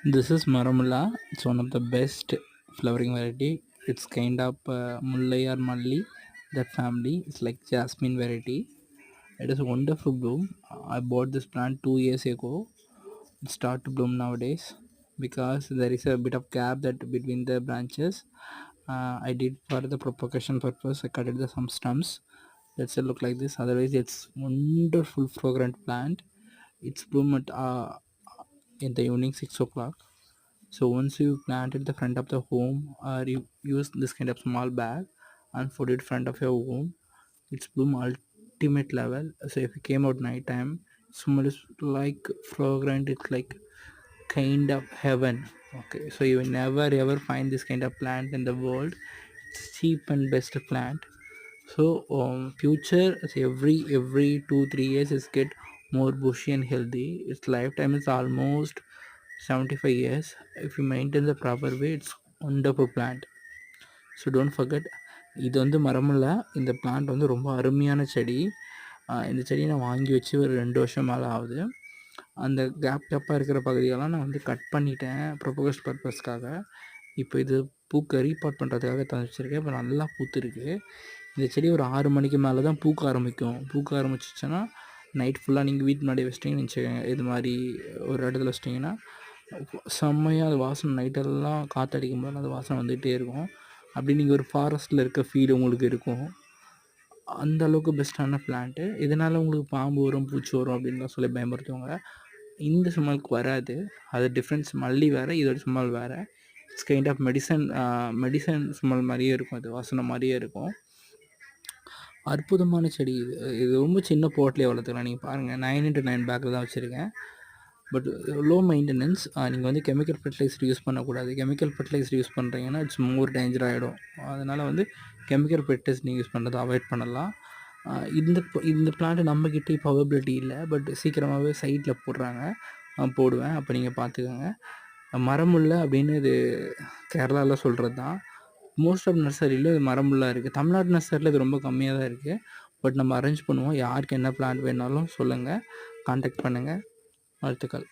This is Maramulla. It's one of the best flowering variety. It's kind of Mullai or Malli, that family. It's like jasmine variety. It is a wonderful bloom. I bought this plant 2 years ago. It start to bloom nowadays because there is a bit of gap that between the branches. I did for the propagation purpose. I cut it the some stems. That's it look like this. Otherwise, it's wonderful fragrant plant. It's bloom at in the evening 6 o'clock. So once you plant at the front of the home or you use this kind of small bag and put it front of your home, it's bloom ultimate level. So if you came out night time, smell is like fragrant. It's like kind of heaven. Okay, so you will never ever find this kind of plant in the world. It's cheap and best plant. So future so every 2 3 years is get more bushy and healthy. Its lifetime is almost 75 years. If you maintain the proper way, it's wonderful plant. So don't forget. இது வந்து மரமில்ல, இந்த plant வந்து ரொம்ப அருமையான செடி. இந்த செடியை நான் வாங்கி வச்சு ஒரு 2 வருஷம் மேலே ஆகுது. அந்த கேப்பாக இருக்கிற பகுதியெல்லாம் நான் வந்து கட் பண்ணிட்டேன் ப்ரொபோகஸ் பர்பஸ்க்காக. இப்போ இது பூக்க ரீபாட் பண்ணுறதுக்காக தந்துச்சிருக்கேன். இப்போ நல்லா பூத்துருக்கு. இந்த செடி ஒரு 6 மணிக்கு மேலே தான் பூக்க ஆரம்பிக்கும். பூக்க ஆரம்பிச்சிச்சுன்னா நைட் ஃபுல்லாக நீங்கள் வீட்டு முன்னாடி வச்சிட்டிங்கன்னு வச்சுக்கோங்க, இது மாதிரி ஒரு இடத்துல வச்சிட்டிங்கன்னா செம்மையாக அது வாசனை நைட்டெல்லாம் காற்றடிக்கும் போது அது வாசனை வந்துகிட்டே இருக்கும். அப்படி நீங்கள் ஒரு ஃபாரஸ்ட்டில் இருக்க ஃபீல் உங்களுக்கு இருக்கும். அந்த அளவுக்கு பெஸ்ட்டான பிளான்ட்டு. இதனால் உங்களுக்கு பாம்பு வரும், பூச்சி வரும் அப்படின்லாம் சொல்லி பயமுறுத்துவாங்க. இந்த ஸ்மெல்க்கு வராது. அது டிஃப்ரென்ஸ். மல்லி வேறு, இதோட ஸ்மெல் வேறு. It's kind of medicine smell மாதிரியே இருக்கும். அது வாசனை மாதிரியே இருக்கும். அற்புதமான செடி இது. இது ரொம்ப சின்ன போட்லேயே வளர்த்துக்கலாம். நீங்கள் பாருங்கள், 9x9 பேக்கில் தான் வச்சுருக்கேன். But low maintenance. நீங்கள் வந்து கெமிக்கல் ஃபெர்டிலைசர் யூஸ் பண்ணக்கூடாது. கெமிக்கல் ஃபெர்டிலைசர் யூஸ் பண்ணுறீங்கன்னா இட்ஸ் மோர் டேஞ்சர் ஆகிடும். அதனால் வந்து கெமிக்கல் ஃபெர்டிலைசர் நீங்கள் யூஸ் பண்ணுறதை அவாய்ட் பண்ணலாம். இந்த பிளான்ட்டு நம்மக்கிட்ட இப்போ அவைலபிலிட்டி இல்லை, பட் சீக்கிரமாகவே சைட்டில் போடுறாங்க. போடுவேன், அப்போ நீங்கள் பார்த்துக்கோங்க. மரமுல்லை அப்படின்னு இது கேரளாவில் சொல்கிறது தான். மோஸ்ட் ஆஃப் நர்சரியில் இது மரமுல்லா இருக்குது. தமிழ்நாடு நர்சரியில் இது ரொம்ப கம்மியாக தான் இருக்குது. பட் நம்ம அரேஞ்ச் பண்ணுவோம். யாருக்கு என்ன பிளான்ட் வேணாலும் சொல்லுங்கள், கான்டாக்ட் பண்ணுங்கள். வாழ்த்துக்கள்.